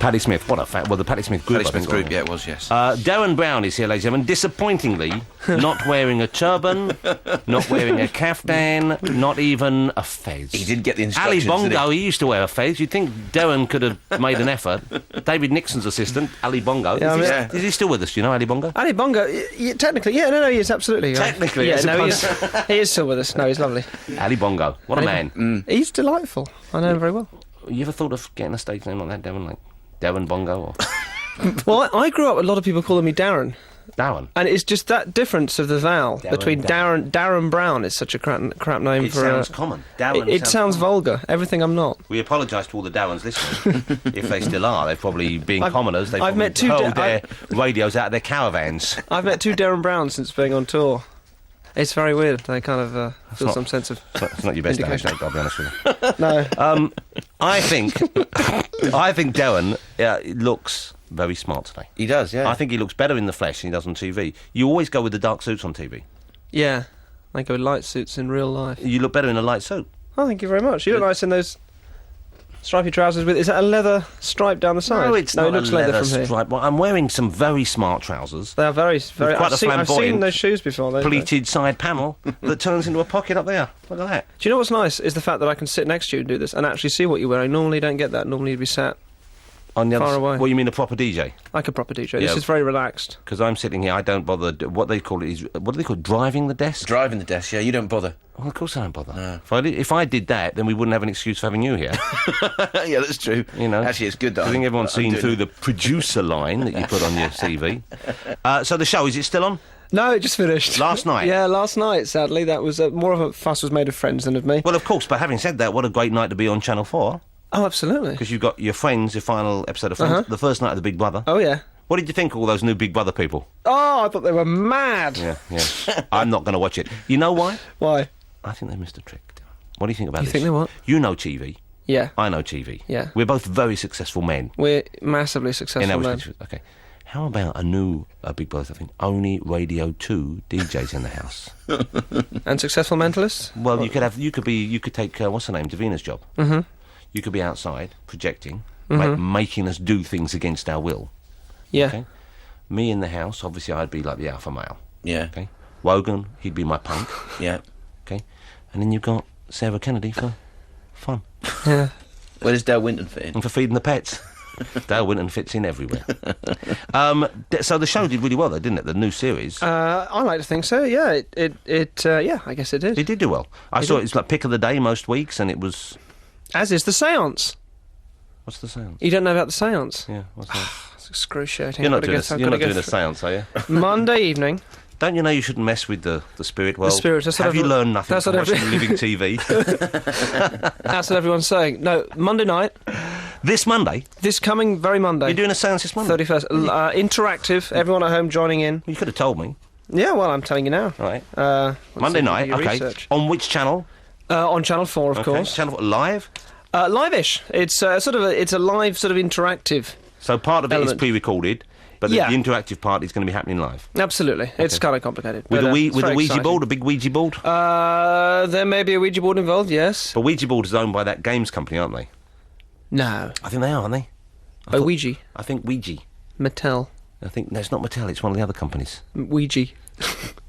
Paddy Smith, what a fact. Well, the Paddy Smith group. Paddy Smith group, yeah, it was, yes. Derren Brown is here, ladies and gentlemen. Disappointingly, not wearing a turban, not wearing a caftan, not even a fez. He didn't get the Ali instructions, Bongo, did he used to wear a fez. You'd think Derren could have made an effort. David Nixon's assistant, Ali Bongo. Yeah, Is he still with us, do you know, Ali Bongo? Ali Bongo, technically, he is, absolutely. Technically, yeah, as no, opposed- he is still with us. No, he's lovely. Ali Bongo, what a man. He's delightful. I know him very well. You ever thought of getting a stage name like that, Derren? Like Derren Bongo or Well, I grew up with a lot of people calling me Darren. Darren? And it's just that difference of the vowel between Derren Brown is such a crap name It for sounds common. Darren It sounds vulgar. Everything I'm not. We apologise to all the Darrens listening. If they still are, they're probably being commoners. They've I've met two hurled their radios out of their caravans. I've met two Derren Browns since being on tour. It's very weird. They kind of feel some sense of. It's not your best indication. anecdote, I'll be honest with you. No. I think Derren looks very smart today. He does, yeah. I think he looks better in the flesh than he does on TV. You always go with the dark suits on TV. Yeah. I go with light suits in real life. You look better in a light suit. Oh, thank you very much. You look nice in those stripy trousers with. Is that a leather stripe down the side? No, it's not it looks a leather from here. stripe. Well, I'm wearing some very smart trousers. They are very. Quite I've seen those shoes before. Pleated side panel that turns into a pocket up there. Look at that. Do you know what's nice is the fact that I can sit next to you and do this and actually see what you're wearing. Normally, you don't get that. Normally, you'd be sat On the far other away. Well, you mean a proper DJ? Like a proper DJ. Yeah. This is very relaxed. Because I'm sitting here, I don't bother. What they call it is, what do they call it? Driving the desk? Driving the desk, yeah, you don't bother. Well, of course I don't bother. No. If I did that, then we wouldn't have an excuse for having you here. Yeah, that's true. You know, actually, it's good that I think everyone's seen through the producer line that you put on your CV. So the show, is it still on? No, it just finished. Last night? Yeah, last night, sadly. That was more of a fuss was made of friends than of me. Well, of course, but having said that, what a great night to be on Channel 4. Oh, absolutely. Because you've got your Friends, your final episode of Friends, the first night of the Big Brother. Oh, yeah. What did you think of all those new Big Brother people? Oh, I thought they were mad. Yeah. I'm not going to watch it. You know why? Why? I think they missed a trick. What do you think about You this? think they what? You know TV. Yeah. I know TV. Yeah. We're both very successful men. We're massively successful In our men. respective- Okay. How about a new Big Brother thing? Only Radio 2 DJs in the house. And successful mentalists? Well, you could take what's her name, Davina's job. Mm-hmm. You could be outside projecting, making us do things against our will. Yeah. Okay. Me in the house, obviously, I'd be like the alpha male. Yeah. Okay. Wogan, he'd be my punk. Yeah. Okay. And then you've got Sarah Kennedy for fun Yeah. Where does Dale Winton fit in? and for feeding the pets. Dale Winton fits in everywhere. So the show did really well, though, didn't it? The new series. I like to think so, yeah. Yeah, I guess it did. It did do well. I saw it's like pick of the day most weeks, and it was. As is the séance. What's the seance? You don't know about the séance? Yeah, what's that? It's excruciating. You're not I've doing gotta a go through- seance, are you? Monday evening. Don't you know you shouldn't mess with the spirit world? The spirit, that's what Have you every- learned nothing that's from what watching every- living TV? That's what everyone's saying. No, Monday night. This Monday? This coming very Monday. You're doing a seance this Monday? 31st. Interactive. Everyone at home joining in. You could have told me. Yeah, well, I'm telling you now. All right. Let's Monday see, night, do your okay. research. On which channel? On Channel 4, of Okay. course. Channel 4, live? Live-ish. It's it's a live sort of interactive. So part of it is Element. pre-recorded, but Yeah. the interactive part is going to be happening live. Absolutely. It's kind of complicated. With but, a it's very Ouija exciting. board, a big Ouija board? There may be a Ouija board involved, yes. But Ouija board is owned by that games company, aren't they? No. I think they are, aren't they? By Ouija. I think Ouija. Mattel. I think, no, it's not Mattel, it's one of the other companies. Ouija.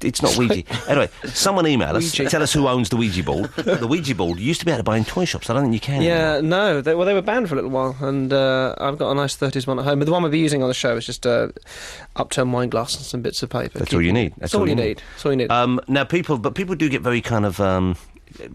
It's not Ouija. Anyway, someone email us, Ouija. tell us who owns the Ouija board. The Ouija board you used to be able to buy in toy shops. I don't think you can Yeah, anymore. no. They were banned for a little while, and I've got a nice 30s one at home. But the one we'll be using on the show is just a upturned wine glass and some bits of paper. That's all you need. That's all you need. That's all you need. Now, people do get very kind of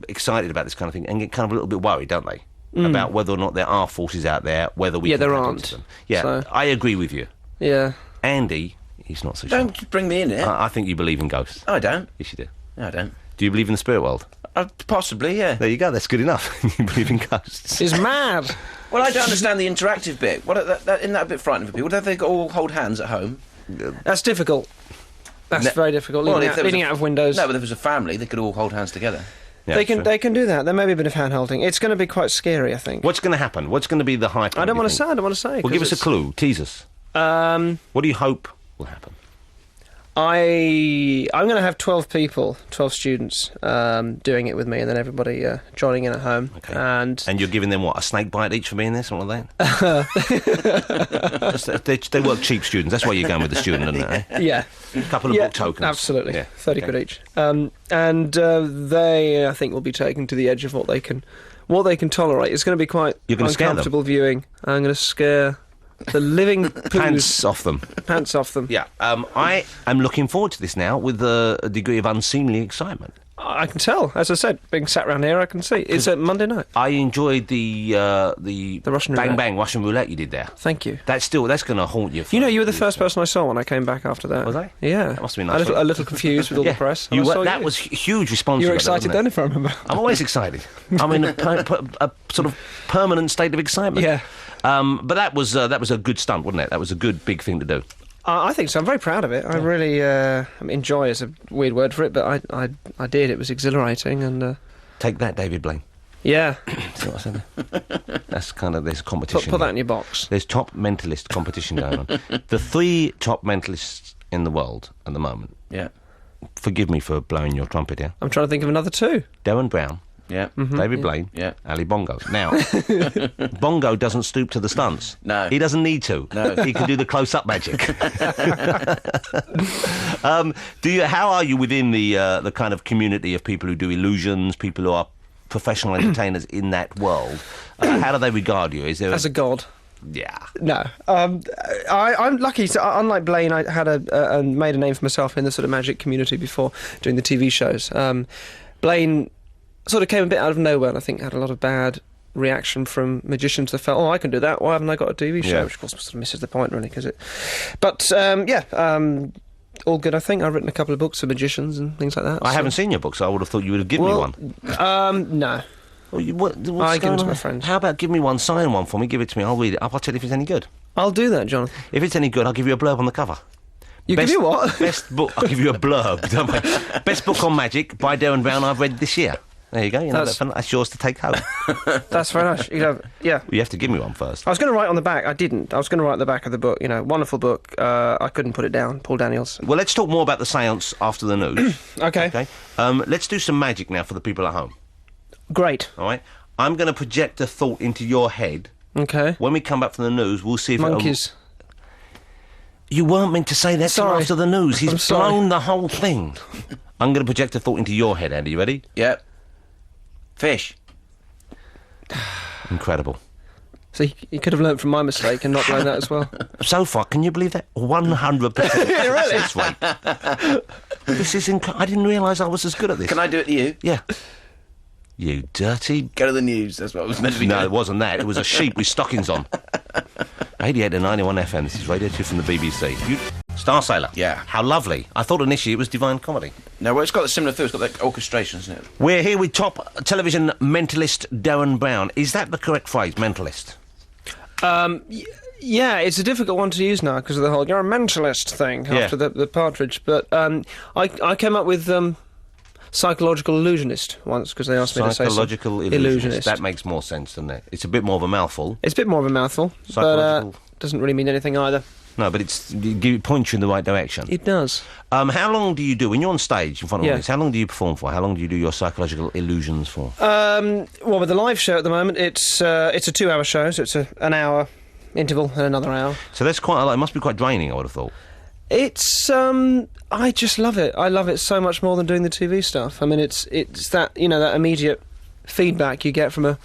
excited about this kind of thing and get kind of a little bit worried, don't they? About whether or not there are forces out there, whether we Yeah, can there tap aren't. into them. Yeah, So- I agree with you. Yeah. Andy, he's not so sure. Don't bring me in it. I think you believe in ghosts. I don't. Yes, you do. No, I don't. Do you believe in the spirit world? Possibly, yeah. There you go, that's good enough. You believe in ghosts. It's mad. Well, I don't understand the interactive bit. Isn't that a bit frightening for people? Have they got all hold hands at home? That's difficult. That's very difficult. Well, Leaning, if there was leaning a- out of windows. No, but if it was a family, they could all hold hands together. Yeah, they can true. they can do that. There may be a bit of hand-holding. It's going to be quite scary, I think. What's going to happen? What's going to be the hype? I don't want to say. say. I don't want to say. Well, give us a clue. Tease us. What do you hope will happen? I'm going to have 12 people, 12 students doing it with me, and then everybody joining in at home. Okay. And you're giving them what, a snake bite each for being there, something like that? they work cheap, students. That's why you're going with the student, isn't it? Eh? yeah, A couple of book tokens. absolutely, Yeah. 30 quid each. And they, I think, will be taken to the edge of what they can tolerate. It's going to be quite You're gonna scare them? uncomfortable viewing. I'm going to scare the living Pants off them. pants off them. Yeah. I am looking forward to this now with a degree of unseemly excitement. I can tell. As I said, being sat around here, I can see. It's a Monday night. I enjoyed the Russian bang roulette. bang Russian roulette you did there. Thank you. That's going to haunt you. You know, you were the first person I saw when I came back after that. Was I? Yeah. That must have been nice. A little confused with all the press. and I saw That was huge response. You were got there, excited wasn't then, it? if I remember. I'm always excited. I'm in a sort of permanent state of excitement. Yeah. But that was a good stunt, wasn't it? That was a good big thing to do. I think so. I'm very proud of it. I really enjoy is a weird word for it, but I did. It was exhilarating and. Take that, David Blaine. Yeah. See what I said there? That's kind of, there's competition. Put that here. in your box. There's top mentalist competition going on. The 3 top mentalists in the world at the moment. Yeah. Forgive me for blowing your trumpet here. I'm trying to think of another 2. Derren Brown, Yeah. David Blaine, Yeah. Ali Bongo. Now, Bongo doesn't stoop to the stunts. No. He doesn't need to. No. He can do the close-up magic. How are you within the kind of community of people who do illusions, people who are professional entertainers in that world? How do they regard you? Is there As a god. Yeah. No, I'm lucky. So, unlike Blaine, I had made a name for myself in the sort of magic community before doing the TV shows. Blaine sort of came a bit out of nowhere, and I think had a lot of bad reaction from magicians that felt, I can do that. Why haven't I got a TV show? Yeah. Which of course sort of misses the point, really, because it. But all good. I think I've written a couple of books for magicians and things like that. I haven't seen your book, so I would have thought you would have given me one. No. Well, what's I give going it to on? my friends. How about give me one, sign one for me, give it to me, I'll read it up, I'll tell you if it's any good. I'll do that, Jonathan. If it's any good, I'll give you a blurb on the cover. Give you what? Best book, I'll give you a blurb, don't I? Best book on magic by Derren Brown I've read this year. There you go, that's yours to take home. That's very nice. Yeah. You have to give me one first. I was going to write on the back. I didn't. I was going to write on the back of the book. Wonderful book. I couldn't put it down. Paul Daniels. Well, let's talk more about the seance after the news. Okay. Okay. Let's do some magic now for the people at home. Great. All right. I'm going to project a thought into your head. Okay. When we come back from the news, we'll see if Monkeys. You weren't meant to say that till Sorry. after the news. I'm He's sorry. blown the whole thing. I'm going to project a thought into your head, Andy. You ready? Yeah. Fish. Incredible. So you could have learnt from my mistake and not blown that as well. So far, can you believe that? 100% success rate. This is I didn't realise I was as good at this. Can I do it to you? Yeah. You dirty... Go to the news. That's what I was meant to be No, doing. it wasn't that. It was a sheep with stockings on. 88 to 91 FM. This is Radio 2 from the BBC. Star Sailor. Yeah. How lovely. I thought initially it was Divine Comedy. No, well, it's got a similar feel. It's got that orchestration, isn't it? We're here with top television mentalist Derren Brown. Is that the correct phrase, mentalist? Yeah, it's a difficult one to use now because of the whole "you're a mentalist" thing after the partridge. But I came up with psychological illusionist once because they asked me to say Psychological illusionist. That makes more sense, doesn't it? It's a bit more of a mouthful. It's a bit more of a mouthful, Psychological. but doesn't really mean anything either. No, but it points you in the right direction. It does. How long do you do, when you're on stage in front of Yeah. audience, how long do you perform for? How long do you do your psychological illusions for? Well, with the live show at the moment, it's a 2-hour show, so it's an hour interval and another hour. So that's quite a lot. It must be quite draining, I would have thought. It's I just love it. I love it so much more than doing the TV stuff. I mean, it's that that immediate feedback you get from a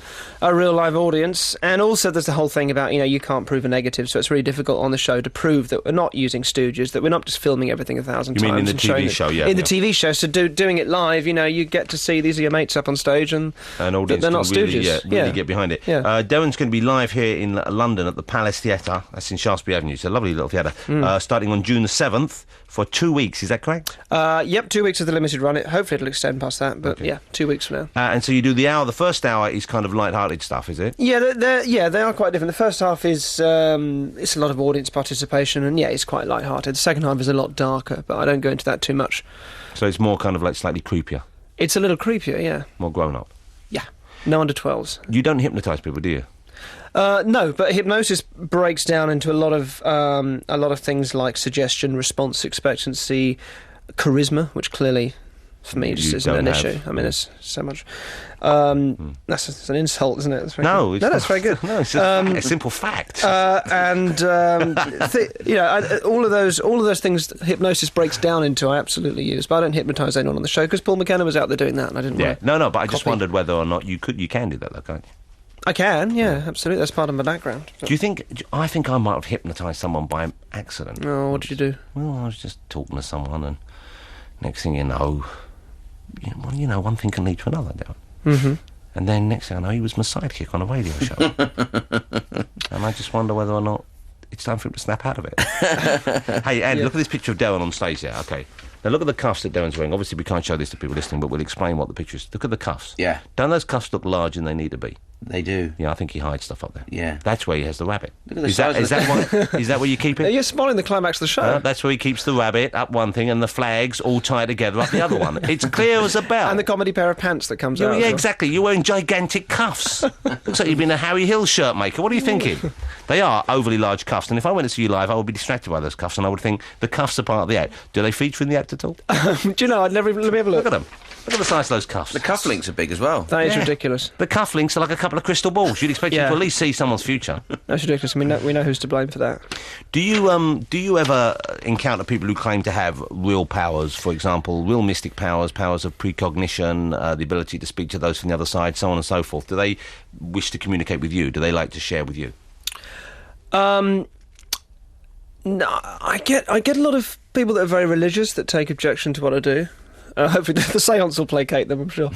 real live audience, and also there's the whole thing about you can't prove a negative, so it's really difficult on the show to prove that we're not using stooges, that we're not just filming everything 1,000 times. You mean in the and showing TV show, yeah. In the TV show, so doing it live, you get to see these are your mates up on stage, and audience they're not can really, stooges. really get behind it. Yeah. Derren's going to be live here in London at the Palace Theatre. That's in Shaftesbury Avenue. It's a lovely little theatre. Starting on June the 7th for 2 weeks. Is that correct? Yep, 2 weeks of the limited run. Hopefully it'll extend past that, but yeah, 2 weeks from now. And so you do the hour. The first hour is kind of light-hearted stuff, is it? Yeah, they are quite different. The first half is it's a lot of audience participation, and it's quite light-hearted. The second half is a lot darker, but I don't go into that too much. So it's more kind of like slightly creepier, It's a little creepier, yeah. more grown-up. Yeah, no under 12s. You don't hypnotise people, do you? No, but hypnosis breaks down into a lot of things like suggestion, response expectancy, charisma, which clearly, for me, just isn't an issue. I mean, it's so much. That's an insult, isn't it? That's very No, good. That's very good. No, it's just a simple fact. All of those things hypnosis breaks down into, I absolutely use. But I don't hypnotise anyone on the show because Paul McKenna was out there doing that, and I didn't. Yeah, want to but I just wondered whether or not you can do that, though, can't you? I can, yeah, absolutely. That's part of my background. Do you think? I think I might have hypnotised someone by accident. Oh, what did you do? Well, I was just talking to someone, and next thing you know, one thing can lead to another, Darren. Mm-hmm. And then next thing I know, he was my sidekick on a radio show. And I just wonder whether or not it's time for him to snap out of it. Hey, Andy, look at this picture of Derren on stage here. Okay. Now look at the cuffs that Darren's wearing. Obviously, we can't show this to people listening, but we'll explain what the picture is. Look at the cuffs. Yeah. Don't those cuffs look larger than they need to be? They do. Yeah, I think he hides stuff up there. Yeah. That's where he has the rabbit. Look at the size of Is that where you keep it? You're spoiling the climax of the show. That's where he keeps the rabbit up one thing and the flags all tied together up the other one. It's clear as a bell. And the comedy pair of pants that comes out. Yeah, as well. exactly. You're wearing gigantic cuffs. Looks like you've been a Harry Hill shirt maker. What are you thinking? They are overly large cuffs, and if I went to see you live, I would be distracted by those cuffs, and I would think the cuffs are part of the act. Do they feature in the act at all? Do you know, I'd never even... Let me have a look. Look at them. Look at the size of those cuffs. The cufflinks are big as well. That is ridiculous. The cufflinks are like a couple of crystal balls. You'd expect you to at least see someone's future. That's ridiculous. I mean, we know who's to blame for that. Do you ever encounter people who claim to have real powers, for example, real mystic powers, powers of precognition, the ability to speak to those from the other side, so on and so forth? Do they wish to communicate with you? Do they like to share with you? No, I get a lot of people that are very religious that take objection to what I do. Hopefully the séance will placate them, I'm sure.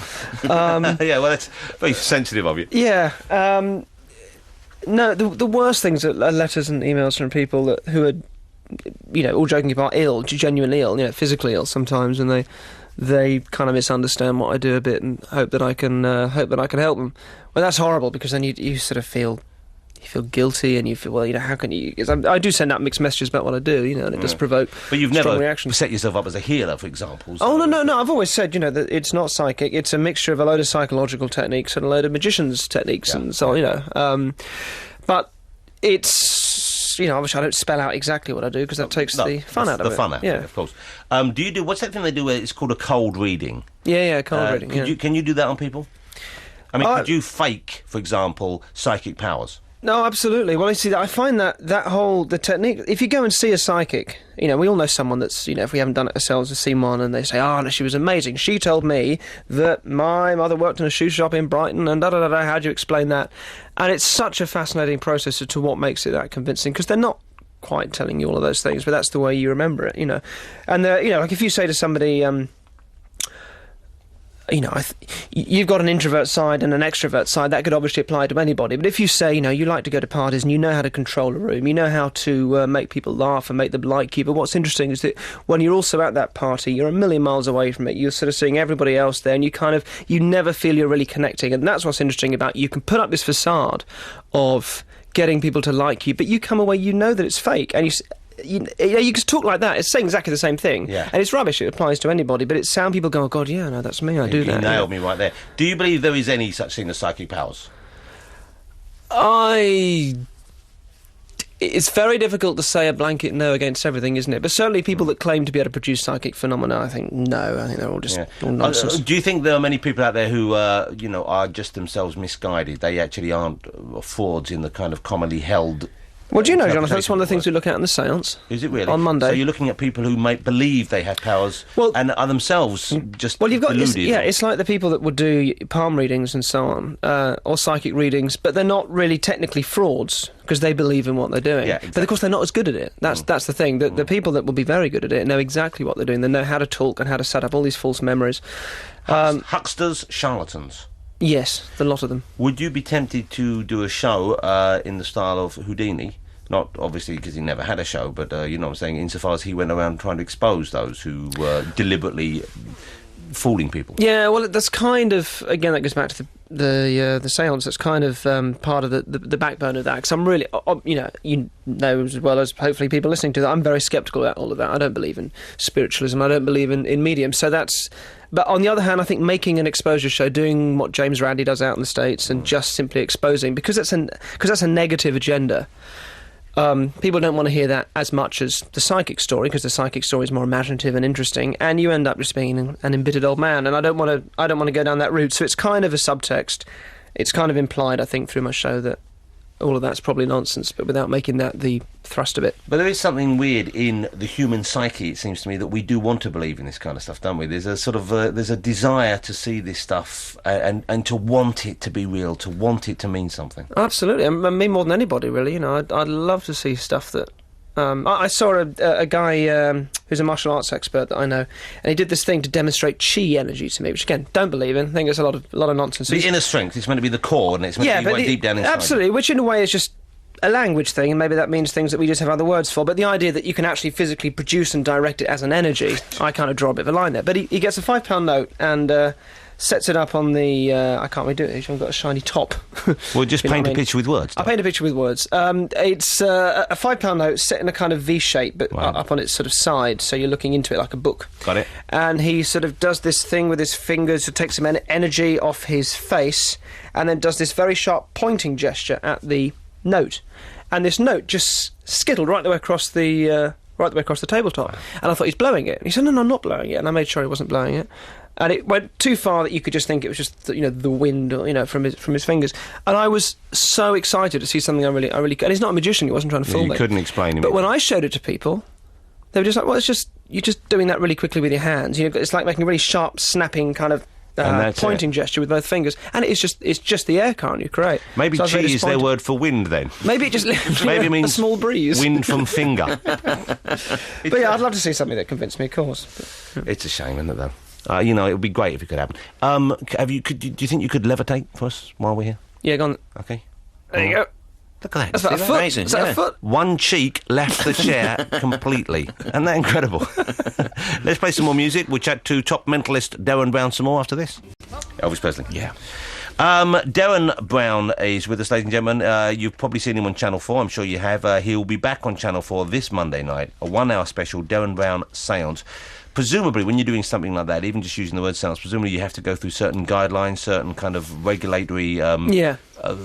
Yeah, well, that's very sensitive of you. Yeah. No, the worst things are letters and emails from people who are, all joking about ill, genuinely ill, physically ill sometimes, and they kind of misunderstand what I do a bit and hope that I can help them. Well, that's horrible because then you sort of feel guilty and you feel, well, how can you... Because I do send out mixed messages about what I do, and it does provoke But you've strong never reactions. set yourself up as a healer, for example. Oh, no. I've always said, that it's not psychic. It's a mixture of a load of psychological techniques and a load of magicians' techniques and so on, But it's... obviously I don't spell out exactly what I do because that takes the fun out of it. The fun out of it, of course. Do you do... What's that thing they do where it's called a cold reading? Yeah, cold reading, Can you do that on people? I mean, could you fake, for example, psychic powers? No, absolutely. Well, you see, I find the technique, if you go and see a psychic, we all know someone that's, if we haven't done it ourselves, we've seen one and they say, no, she was amazing. She told me that my mother worked in a shoe shop in Brighton and da-da-da-da, how do you explain that? And it's such a fascinating process as to what makes it that convincing, because they're not quite telling you all of those things, but that's the way you remember it, And, like if you say to somebody... you've got an introvert side and an extrovert side. That could obviously apply to anybody. But if you say, you like to go to parties and you know how to control a room, you know how to make people laugh and make them like you. But what's interesting is that when you're also at that party, you're a million miles away from it. You're sort of seeing everybody else there, and you never feel you're really connecting. And that's what's interesting about you can put up this facade of getting people to like you, but you come away, you know that it's fake, and you can talk like that. It's saying exactly the same thing, and it's rubbish. It applies to anybody, but it's sound people go, "Oh God, yeah, no, that's me. I do that." You nailed me right there. Do you believe there is any such thing as psychic powers? It's very difficult to say a blanket no against everything, isn't it? But certainly people that claim to be able to produce psychic phenomena, I think no. I think they're all just all nonsense. Do you think there are many people out there who, are just themselves misguided? They actually aren't frauds in the kind of commonly held... Well, do you know, Jonathan, that's one of the things we look at in the séance. Is it really? On Monday. So you're looking at people who might believe they have powers and are themselves just deluded. It's like the people that would do palm readings and so on, or psychic readings, but they're not really technically frauds because they believe in what they're doing. Yeah, exactly. But of course they're not as good at it. That's the thing. The people that will be very good at it know exactly what they're doing. They know how to talk and how to set up all these false memories. Hucksters, charlatans. Yes, a lot of them. Would you be tempted to do a show in the style of Houdini? Not obviously because he never had a show, but you know what I'm saying, insofar as he went around trying to expose those who were deliberately fooling people. Yeah, well, that's kind of, again, that goes back to the seance that's kind of part of the backbone of that, because I'm really, you know as well as hopefully people listening to that, I'm very sceptical about all of that. I don't believe in spiritualism. I don't believe in mediums. So that's. But on the other hand, I think making an exposure show, doing what James Randi does out in the States, and just simply exposing, because that's a negative agenda. People don't want to hear that as much as the psychic story, because the psychic story is more imaginative and interesting, and you end up just being an embittered old man. And I don't want to go down that route. So it's kind of a subtext. It's kind of implied, I think, through my show that all of that's probably nonsense, but without making that the thrust of it. But there is something weird in the human psyche, it seems to me, that we do want to believe in this kind of stuff, don't we? There's a sort of there's a desire to see this stuff and to want it to be real, to want it to mean something. Absolutely. I mean, more than anybody, really. You know, I'd love to see stuff that... I saw a guy who's a martial arts expert that I know, and he did this thing to demonstrate chi energy to me, which again, don't believe in. I think it's a lot of nonsense. The inner strength, it's meant to be the core, and it's meant to be quite deep down inside. Absolutely, which in a way is just a language thing, and maybe that means things that we just have other words for, but the idea that you can actually physically produce and direct it as an energy, I kind of draw a bit of a line there. But he gets a £5 note and sets it up on the... I can't really do it, I've got a shiny top. Well, just paint a picture with words. I'll paint a picture with words. It's a £5 note set in a kind of V shape, but up on its sort of side, so you're looking into it like a book. Got it. And he sort of does this thing with his fingers to take some energy off his face, and then does this very sharp pointing gesture at the note. And this note just skittled right the way across the tabletop. And I thought, he's blowing it. And he said, no, I'm not blowing it. And I made sure he wasn't blowing it. And it went too far that you could just think it was just the wind, from his fingers. And I was so excited to see something I really. And he's not a magician; he wasn't trying to fool me. You couldn't explain him. But when I showed it to people, they were just like, "Well, it's just you're just doing that really quickly with your hands. It's like making a really sharp, snapping kind of." Pointing gesture with both fingers, and it's just the air current you create. Maybe chi is their word for wind, then. Maybe it just maybe it means a small breeze. Wind from finger. But yeah, I'd love to see something that convinced me, of course. But, It's a shame, isn't it, though? It would be great if it could happen. Do you think you could levitate for us while we're here? Yeah, go on. Okay. There you go. Look at that. That's about a foot. Amazing. Is that a foot? One cheek left the chair completely. Isn't that incredible? Let's play some more music. We'll chat to top mentalist Derren Brown some more after this. Elvis Presley. Yeah. Derren Brown is with us, ladies and gentlemen. You've probably seen him on Channel 4. I'm sure you have. He'll be back on Channel 4 this Monday night. A 1-hour special, Derren Brown Seance. Presumably, when you're doing something like that, even just using the word seance, presumably you have to go through certain guidelines, certain kind of regulatory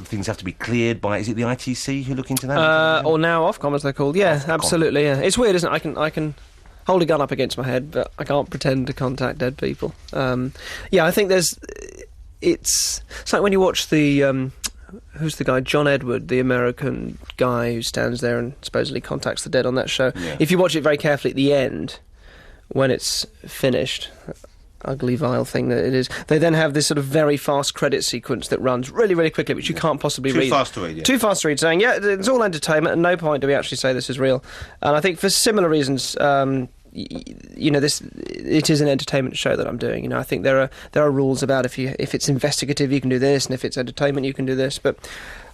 things have to be cleared by... Is it the ITC who look into that? Or now Ofcom, as they're called. Yeah, absolutely, yeah. It's weird, isn't it? I can hold a gun up against my head, but I can't pretend to contact dead people. I think it's like when you watch the... who's the guy? John Edward, the American guy who stands there and supposedly contacts the dead on that show. Yeah. If you watch it very carefully at the end... when it's finished, ugly, vile thing that it is, they then have this sort of very fast credit sequence that runs really, really quickly, which you can't possibly read. Too fast to read, yeah. Too fast to read, saying, yeah, it's all entertainment, at no point do we actually say this is real. And I think for similar reasons, it is an entertainment show that I'm doing. I think there are rules about if it's investigative, you can do this, and if it's entertainment, you can do this, but...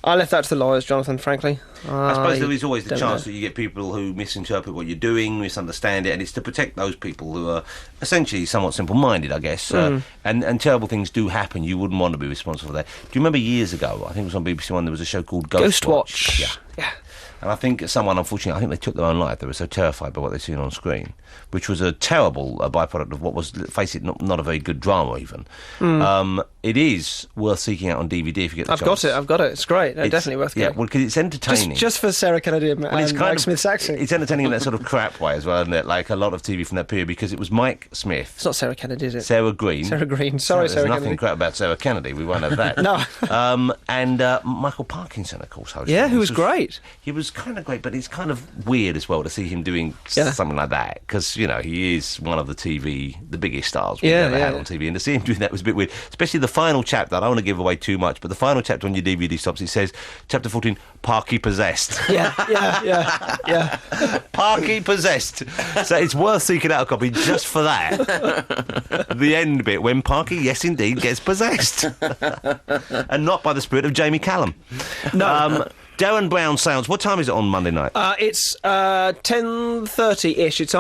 I left that to the lawyers, Jonathan, frankly. I suppose there is always the chance that you get people who misinterpret what you're doing, misunderstand it, and it's to protect those people who are essentially somewhat simple-minded, I guess. And terrible things do happen. You wouldn't want to be responsible for that. Do you remember years ago, I think it was on BBC One, there was a show called Ghost Watch? Yeah. And I think someone, unfortunately, I think they took their own life. They were so terrified by what they'd seen on screen, which was a terrible byproduct of what was, face it, not a very good drama, even. It is worth seeking out on DVD if you get the chance. I've got it. It's great. It's definitely worth getting. Yeah, well, because it's entertaining. Just for Sarah Kennedy and Mike Smith's accent. It's entertaining in that sort of crap way as well, isn't it? Like a lot of TV from that period, because it was Mike Smith. It's not Sarah Kennedy, is it? Sarah Green. Sorry, Sarah Kennedy. There's nothing crap about Sarah Kennedy. We won't have that. No. And Michael Parkinson, of course, hosted. Yeah, who was great. He was kind of great, but it's kind of weird as well to see him doing something like that, because he is one of the biggest stars we've ever had on TV, and to see him doing that was a bit weird, especially the final chapter. I don't want to give away too much, but the final chapter on your DVD stops, it says chapter 14, Parky possessed. Yeah. Parky possessed. So it's worth seeking out a copy just for that. The end bit when Parky, yes indeed, gets possessed, and not by the spirit of Jamie Callum. No. Derren Brown sounds. What time is it on Monday night? It's 10:30-ish. It's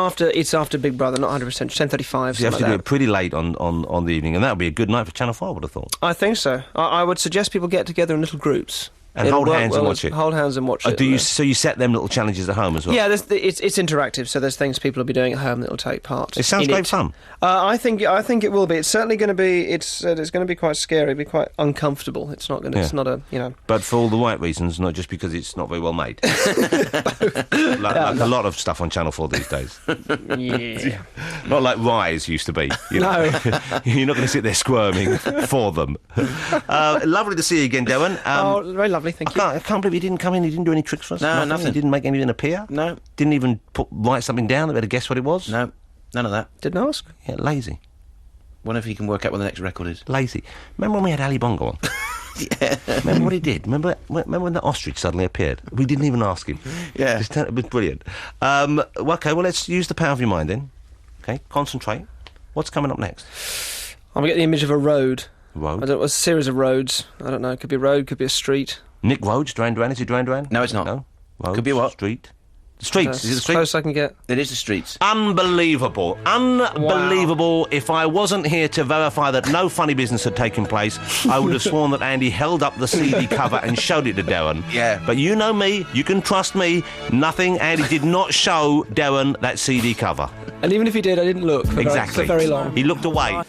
after Big Brother, not 100%. 10:35. You have to do it pretty late on the evening, and that would be a good night for Channel 4, I would have thought. I think so. I would suggest people get together in little groups. And hold hands and watch it. Hold hands and watch it. So you set them little challenges at home as well? Yeah, it's interactive, so there's things people will be doing at home that will take part. It sounds great fun. I think it will be. It's certainly going to be. It's going to be quite scary, be quite uncomfortable. It's not going to. Yeah. It's not a But for all the right reasons, not just because it's not very well made. like a lot of stuff on Channel 4 these days. Yeah. Not like Rise used to be. No. You're not going to sit there squirming for them. Lovely to see you again, Derren. Very lovely. Thank you. I can't believe he didn't come in. He didn't do any tricks for us. No, nothing. He didn't make anything appear. No. Didn't even write something down that we had to guess what it was. No, none of that. Didn't ask. Yeah, lazy. Wonder if he can work out what the next record is. Lazy. Remember when we had Ali Bongo on? Yeah. Remember what he did? Remember when the ostrich suddenly appeared? We didn't even ask him. Yeah. It was brilliant. Okay, well, let's use the power of your mind then. Okay, concentrate. What's coming up next? I'm going to get the image of a road. Road? I don't know, a series of roads. I don't know. It could be a road, could be a street. Nick Rhodes, Duran Duran. Is it Duran Duran? No, it's not. No. Rhodes, Could be what? Street. Streets. Is it the As street? close I can get. It is the streets. Unbelievable. Unbelievable. Wow. If I wasn't here to verify that no funny business had taken place, I would have sworn that Andy held up the CD cover and showed it to Derren. Yeah. But you know me, you can trust me. Nothing. Andy did not show Derren that CD cover. And even if he did, I didn't look for Exactly. very long. He looked away.